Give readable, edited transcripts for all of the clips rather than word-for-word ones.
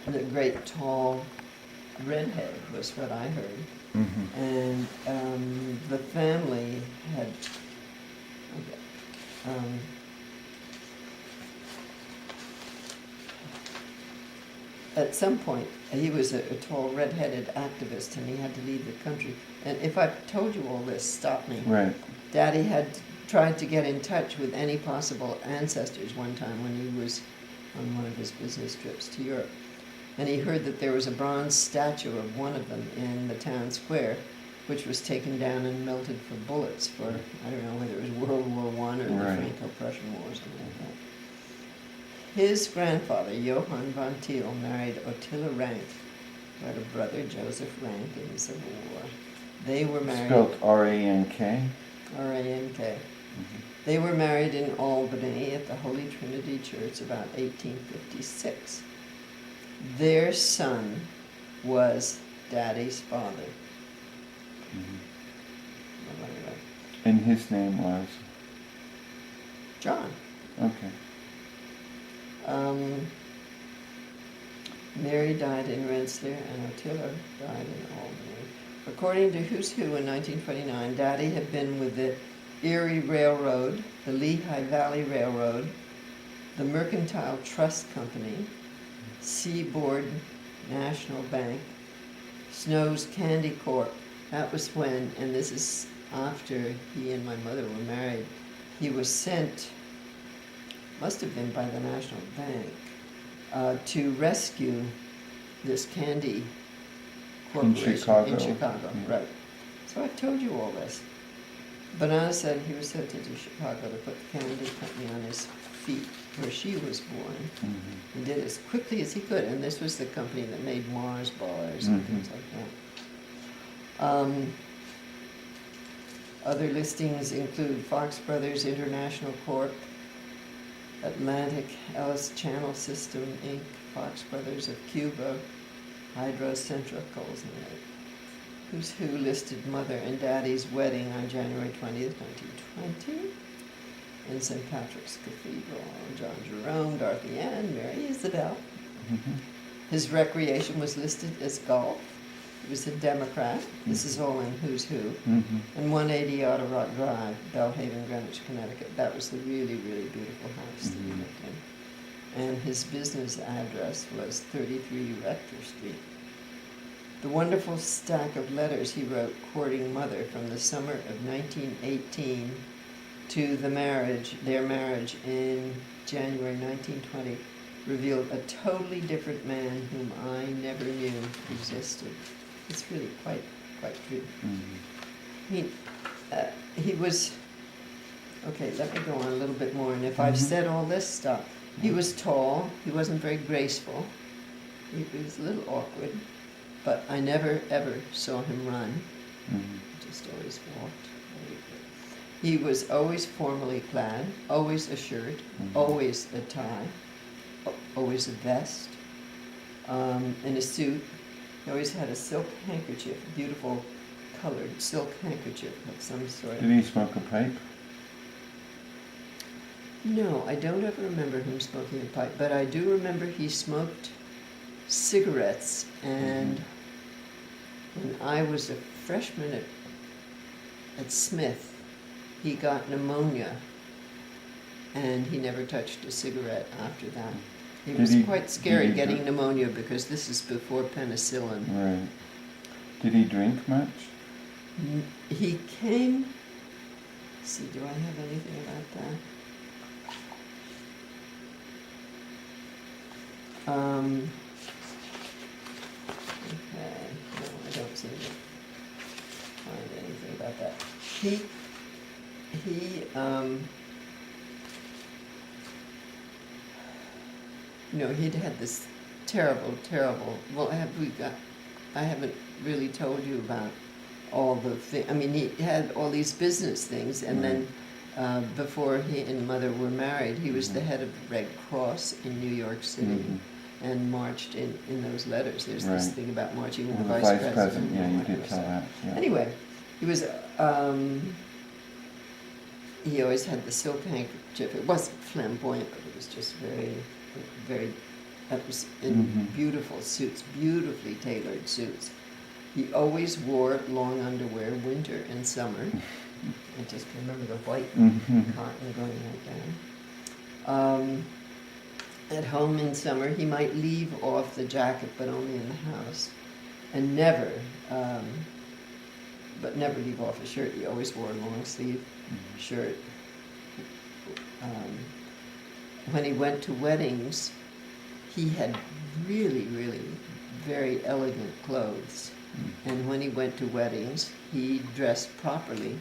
the great tall redhead was what I heard. And the family had, at some point, he was a tall red-headed activist, and he had to leave the country. And if I've told you all this, stop me. Right. Daddy had tried to get in touch with any possible ancestors one time when he was on one of his business trips to Europe. And he heard that there was a bronze statue of one of them in the town square, which was taken down and melted for bullets for, I don't know whether it was World War I or the Franco-Prussian War or something like that. His grandfather, Johann von Teal, married Ottila Rank, who had a brother, Joseph Rank, in the Civil War. They were married... Spelled R-A-N-K? R-A-N-K. They were married in Albany at the Holy Trinity Church about 1856. Their son was Daddy's father. Well, anyway. And his name was? John. Okay. Mary died in Rensselaer and Ottila died in Albany. According to Who's Who in 1929, Daddy had been with the Erie Railroad, the Lehigh Valley Railroad, the Mercantile Trust Company, Seaboard National Bank, Snow's Candy Corp. That was when, and this is after he and my mother were married, he was sent, must have been by the National Bank, to rescue this candy corporation in Chicago. Yeah. Right. So I've told you all this. Banana said he was sent to Chicago to put the candy company on his feet where she was born. He did as quickly as he could, and this was the company that made Mars bars and things like that. Other listings include Fox Brothers International Corp., Atlantic Ellis Channel System Inc., Fox Brothers of Cuba, Hydrocentricals, Who's Who listed Mother and Daddy's wedding on January 20th, 1920 in St. Patrick's Cathedral. John Jerome, Dorothy Ann, Mary Isabel. His recreation was listed as golf. He was a Democrat. This is all in Who's Who. And 180 Ottawa Drive, Bellhaven, Greenwich, Connecticut. That was the really, really beautiful house that he lived in. And his business address was 33 Rector Street. The wonderful stack of letters he wrote courting Mother from the summer of 1918 to their marriage in January 1920 revealed a totally different man whom I never knew existed. It's really quite true. He was, okay, let me go on a little bit more, and if I've said all this stuff, he was tall, he wasn't very graceful, he was a little awkward, but I never ever saw him run. He just always walked. He was always formally clad, always a shirt, always a tie, always a vest, in a suit. He always had a silk handkerchief, a beautiful colored silk handkerchief of some sort. Did he smoke a pipe? No, I don't ever remember him smoking a pipe, but I do remember he smoked cigarettes, and when I was a freshman at Smith, he got pneumonia, and he never touched a cigarette after that. It was quite scary getting pneumonia because this is before penicillin. Right. Did he drink much? He came, let's see, do I have anything about that? Okay, no, I don't seem to find anything about that. He'd had this terrible, well, I haven't really told you about all the things. I mean, he had all these business things, and then before he and Mother were married, he was the head of the Red Cross in New York City and marched in those letters. There's this thing about marching with the vice president. Yeah, you did tell that. Yeah. Anyway, he was, he always had the silk handkerchief. It wasn't flamboyant, but it was just very, very That was in beautiful suits, beautifully tailored suits. He always wore long underwear, winter and summer. I just remember the white cotton going right down. At home in summer, he might leave off the jacket, but only in the house, and never leave off a shirt. He always wore a long sleeve shirt. When he went to weddings, he had really, really very elegant clothes. And when he went to weddings, he dressed properly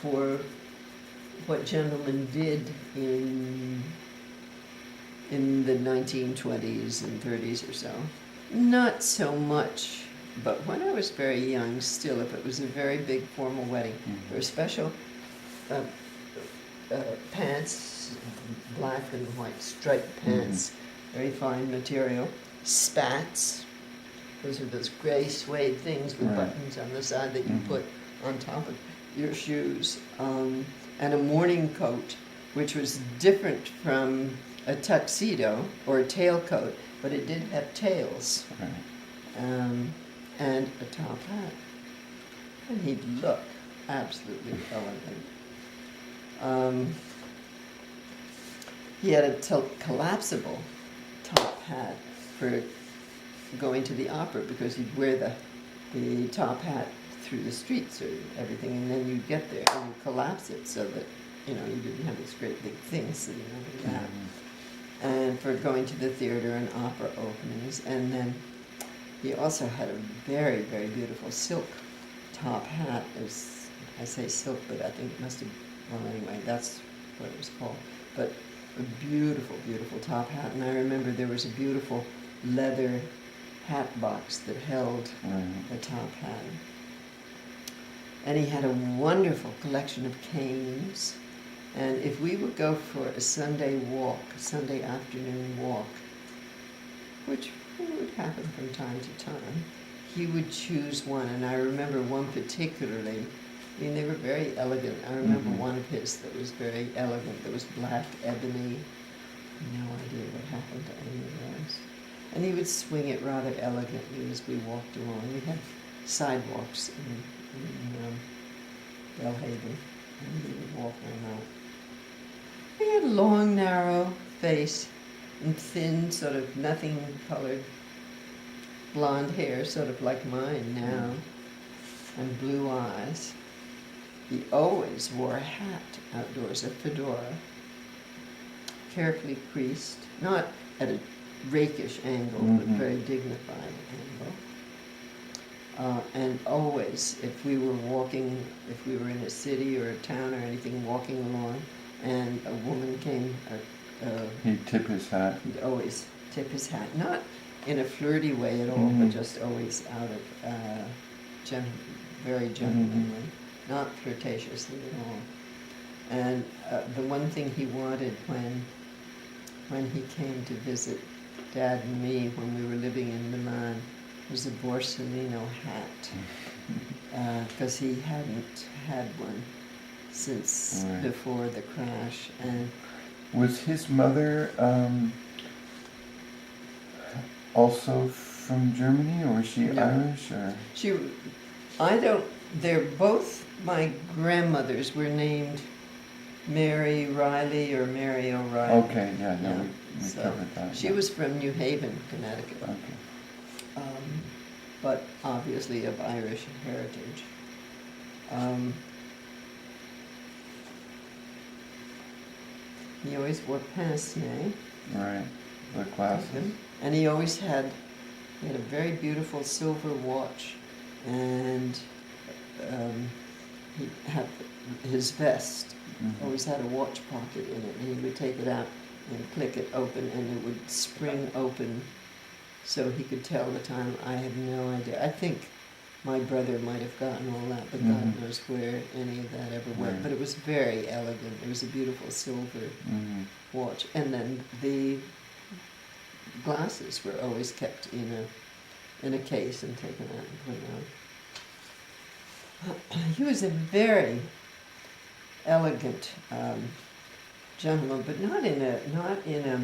for what gentlemen did in the 1920s and 30s or so. Not so much, but when I was very young, still, if it was a very big formal wedding, there were special pants, black and white striped pants, very fine material, spats. Those are those gray suede things with buttons on the side that you put on top of your shoes, and a morning coat, which was different from a tuxedo or a tailcoat, but it did have tails, and a top hat, and he'd look absolutely elegant. He had a collapsible top hat for going to the opera, because he'd wear the top hat through the streets or everything, and then you'd get there and you'd collapse it so that, you didn't have this great big thing sitting on your lap. And for going to the theater and opera openings. And then he also had a very, very beautiful silk top hat. I say silk, but I think it must have, well, anyway, that's what it was called. But a beautiful, beautiful top hat. And I remember there was a beautiful leather hat box that held the top hat. And he had a wonderful collection of canes. And if we would go for a Sunday walk, a Sunday afternoon walk, which would happen from time to time, he would choose one. And I remember one particularly, they were very elegant. I remember one of his that was very elegant, that was black ebony. No idea what happened to any of those. And he would swing it rather elegantly as we walked along. We had sidewalks in Belhaven, and we would walk on that. He had a long, narrow face and thin, sort of nothing-colored blonde hair, sort of like mine now, and blue eyes. He always wore a hat outdoors, a fedora, carefully creased, not at a rakish angle, but very dignified angle. And always, if we were walking, if we were in a city or a town or anything, walking along, and a woman came, he'd tip his hat. He'd always tip his hat, not in a flirty way at all, but just always out of very gentlemanly, not flirtatiously at all. And the one thing he wanted when he came to visit Dad and me when we were living in Milan was a Borsellino hat, because he hadn't had one since before the crash. And was his mother also from Germany, or was she Irish? Or they're both, my grandmothers were named Mary Riley or Mary O'Reilly. Okay, we covered that. She was from New Haven, Connecticut. Okay. But obviously of Irish heritage. He always wore pince-nez. Right, the glasses. And he always had a very beautiful silver watch, and he had his vest. Always had a watch pocket in it, and he would take it out and click it open, and it would spring open so he could tell the time. I have no idea. I think my brother might have gotten all that, but God knows where any of that ever went. But it was very elegant. It was a beautiful silver watch. And then the glasses were always kept in a case and taken out and put out. He was a very elegant gentleman, but not in a